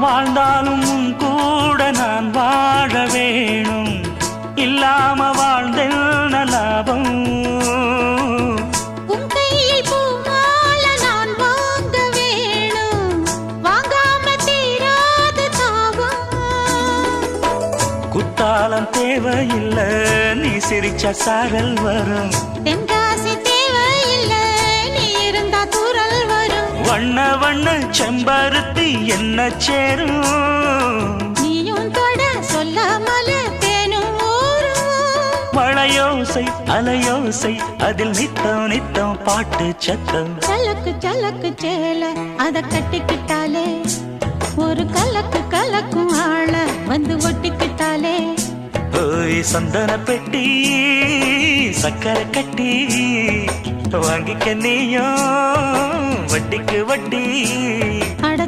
வாழ்ந்தாலும் உன் கூட நான் வாழ வேணும், இல்லாம வாழ்ந்தென்ன லாபம். உன் கையில் பூமால நான் வாங்க வேணும், வாங்காம தீராத தாகம். குத்தாலம் தேவையில்லை, நீ சிரிச்ச சாரல் வரும். தென்காசி தேவையில்லை, நீ இருந்தா தூரல் வரும். வண்ண வண்ண செம்பருத்தி என்ன சேரும், நீயும் தொட சொல்லாமல தேனும் ஊரும். மழையோசை அலையோசை அதில் நித்தம் நித்தம் பாட்டு சத்தம். சலக்கு சலக்கு சேல அத கட்டிக்கிட்டாலே, ஒரு கலக்கு கலக்கும் ஆள வந்து ஒட்டிக்கிட்டாலே. ஓய் சந்தன பெட்டி சக்கரை கட்டி, வாங்கிக்க நீயும் வட்டிக்கு வட்டி.